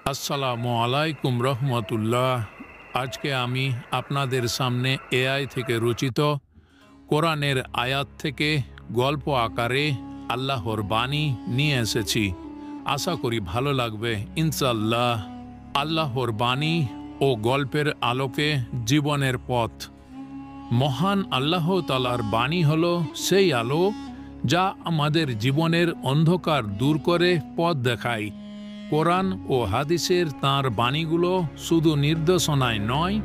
আসসালামু আলাইকুম রহমতুল্লাহ। আজকে আমি আপনাদের সামনে এআই থেকে রচিত কোরআনের আয়াত থেকে গল্প আকারে আল্লাহর বাণী নিয়ে এসেছি। আশা করি ভালো লাগবে ইনশাআল্লাহ। আল্লাহর বাণী ও গল্পের আলোকে জীবনের পথ। মহান আল্লাহ তাআলার বাণী হলো সেই আলো যা আমাদের জীবনের অন্ধকার দূর করে পথ দেখায়। কোরআন ও হাদিসের তাঁর বাণীগুলো শুধু নির্দেশনায় নয়,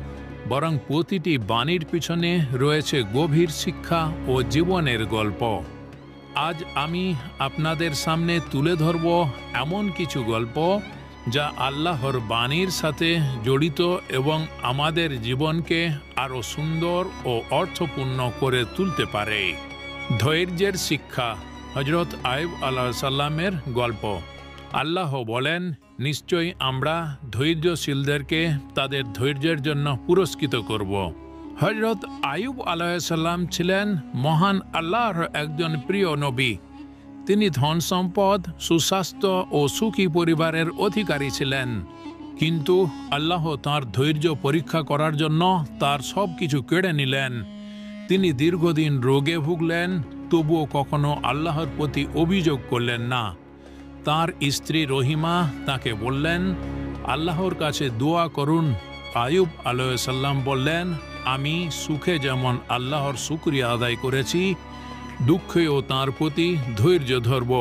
বরং প্রতিটি বাণীর পিছনে রয়েছে গভীর শিক্ষা ও জীবনের গল্প। আজ আমি আপনাদের সামনে তুলে ধরব এমন কিছু গল্প যা আল্লাহর বাণীর সাথে জড়িত এবং আমাদের জীবনকে আরও সুন্দর ও অর্থপূর্ণ করে তুলতে পারে। ধৈর্যের শিক্ষা। হযরত আইয়ুব আলাইহিস সালামের গল্প। আল্লাহ বলেন, নিশ্চয়ই আমরা ধৈর্যশীলদেরকে তাদের ধৈর্যের জন্য পুরস্কৃত করব। হযরত আইয়ুব আলাইহিস সালাম ছিলেন মহান আল্লাহর একজন প্রিয় নবী। তিনি ধন সম্পদ, সুস্বাস্থ্য ও সুখী পরিবারের অধিকারী ছিলেন, কিন্তু আল্লাহ তাঁর ধৈর্য পরীক্ষা করার জন্য তার সব কিছু কেড়ে নিলেন। তিনি দীর্ঘদিন রোগে ভুগলেন, তবুও কখনো আল্লাহর প্রতি অভিযোগ করলেন না। তার স্ত্রী রহিমা তাকে বললেন, আল্লাহর কাছে দোয়া করুন। আইয়ুব আলাইহিস সালাম বললেন, আমি সুখে যেমন আল্লাহর শুকরিয়া আদায় করেছি, দুঃখেও তাঁর প্রতি ধৈর্য ধরব।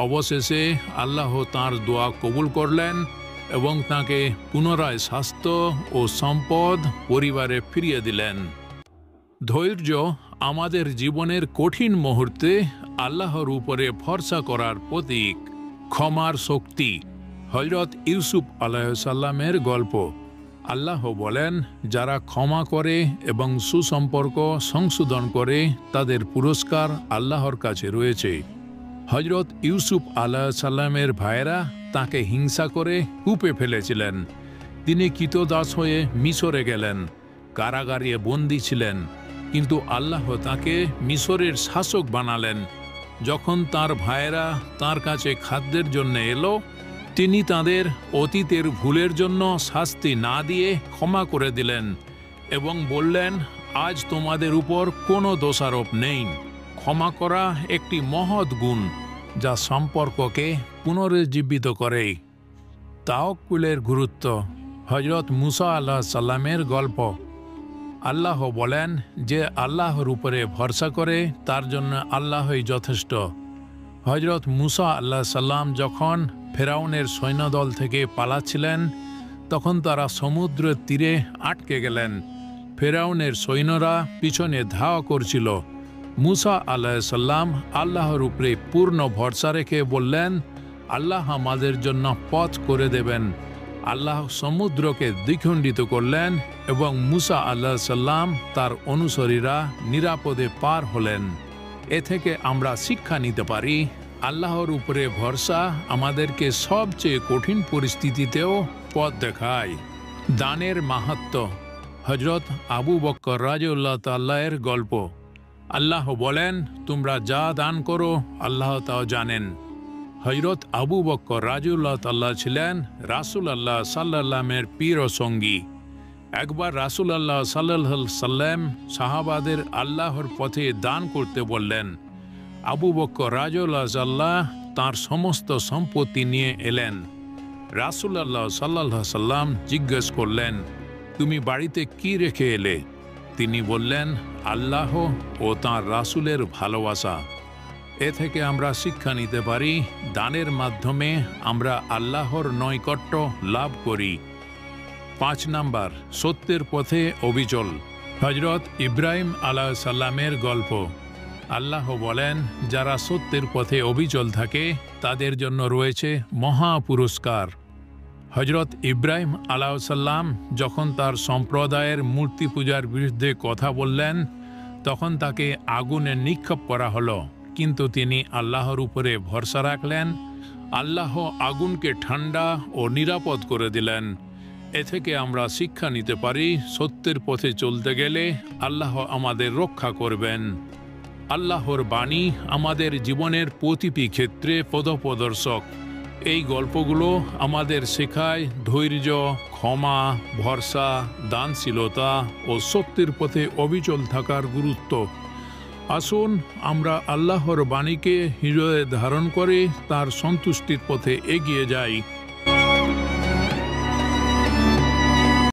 অবশেষে আল্লাহ তাঁর দোয়া কবুল করলেন এবং তাঁকে পুনরায় স্বাস্থ্য ও সম্পদ পরিবারে ফিরিয়ে দিলেন। ধৈর্য আমাদের জীবনের কঠিন মুহূর্তে আল্লাহর উপরে ভরসা করার প্রতীক। ক্ষমার শক্তি। হযরত ইউসুফ আলাইহিস সালামের গল্প। আল্লাহ বলেন, যারা ক্ষমা করে এবং সুসম্পর্ক সংশোধন করে তাদের পুরস্কার আল্লাহর কাছে রয়েছে। হযরত ইউসুফ আলাইহিস সালামের ভাইয়েরা তাকে হিংসা করে কূপে ফেলেছিলেন। তিনি কৃতদাস হয়ে মিশরে গেলেন, কারাগারে বন্দী ছিলেন, কিন্তু আল্লাহ তাকে মিশরের শাসক বানালেন। যখন তার ভাইয়েরা তার কাছে খাদ্যের জন্য এলো, তিনি তাদের অতীতের ভুলের জন্য শাস্তি না দিয়ে ক্ষমা করে দিলেন এবং বললেন, আজ তোমাদের উপর কোনো দোষারোপ নেই। ক্ষমা করা একটি মহৎ গুণ যা সম্পর্ককে পুনরুজ্জীবিত করে। তাওয়াক্কুলের গুরুত্ব। হযরত মুসা আলাইহিস সালামের গল্প। আল্লাহ বলেন, যে আল্লাহর উপরে ভরসা করে তার জন্য আল্লাহই যথেষ্ট। হযরত মুসা আলাইহিস সালাম যখন ফেরাউনের সৈন্যদল থেকে পালাচ্ছিলেন, তখন তারা সমুদ্রের তীরে আটকে গেলেন। ফেরাউনের সৈন্যরা পিছনে ধাওয়া করছিল। মুসা আলাইহিস সালাম আল্লাহর উপরে পূর্ণ ভরসা রেখে বললেন, আল্লাহ আমাদের জন্য পথ করে দেবেন। আল্লাহ সমুদ্রকে দ্বিখণ্ডিত করলেন এবং মুসা আলাইহিস সালাম তার অনুসারীরা নিরাপদে পার হলেন। এ থেকে আমরা শিক্ষা নিতে পারি, আল্লাহর উপরে ভরসা আমাদেরকে সবচেয়ে কঠিন পরিস্থিতিতেও পথ দেখায়। দানের মাহাত্ম্য। হযরত আবু বকর রাদিয়াল্লাহু তাআলা এর গল্প। আল্লাহ বলেন, তোমরা যা দান করো আল্লাহ তাও জানেন। হযরত আবু বকর রাদিয়াল্লাহু তাআলা ছিলেন রাসূলুল্লাহ সাল্লাল্লাহু আলাইহি প্রিয় সঙ্গী। একবার রাসূলুল্লাহ সাল্লাল্লাহু আলাইহি সাল্লাম সাহাবাদের আল্লাহর পথে দান করতে বললেন। আবু বকর রাদিয়াল্লাহু তাআলা তাঁর সমস্ত সম্পত্তি নিয়ে এলেন। রাসূলুল্লাহ সাল্লাল্লাহু আলাইহি সাল্লাম জিজ্ঞেস করলেন, তুমি বাড়িতে কি রেখে এলে? তিনি বললেন, আল্লাহ ও তাঁর রাসূলের ভালোবাসা। এ থেকে আমরা শিক্ষা নিতে পারি, দানের মাধ্যমে আমরা আল্লাহর নৈকট্য লাভ করি। 5 নাম্বার, সত্যের পথে অবিচল। হযরত ইব্রাহিম আলাইহিস সালামের গল্প। আল্লাহ বলেন, যারা সত্যের পথে অবিচল থাকে তাদের জন্য রয়েছে মহা পুরস্কার। হযরত ইব্রাহিম আলাইহিস সালাম যখন তার সম্প্রদায়ের মূর্তি পূজার বিরুদ্ধে কথা বললেন, তখন তাকে আগুনে নিক্ষেপ করা হলো, কিন্তু তিনি আল্লাহর উপরে ভরসা রাখলেন। আল্লাহ আগুনকে ঠান্ডা ও নিরাপদ করে দিলেন। এ থেকে আমরা শিক্ষা নিতে পারি, সত্যের পথে চলতে গেলে আল্লাহ আমাদের রক্ষা করবেন। আল্লাহর বাণী আমাদের জীবনের প্রতিটি ক্ষেত্রে পথপ্রদর্শক। এই গল্পগুলো আমাদের শেখায় ধৈর্য, ক্ষমা, ভরসা, দানশীলতা ও সত্যের পথে অবিচল থাকার গুরুত্ব। আসুন আমরা আল্লাহর বাণীকে হৃদয়ে ধারণ করে তার সন্তুষ্টির পথে এগিয়ে যাই।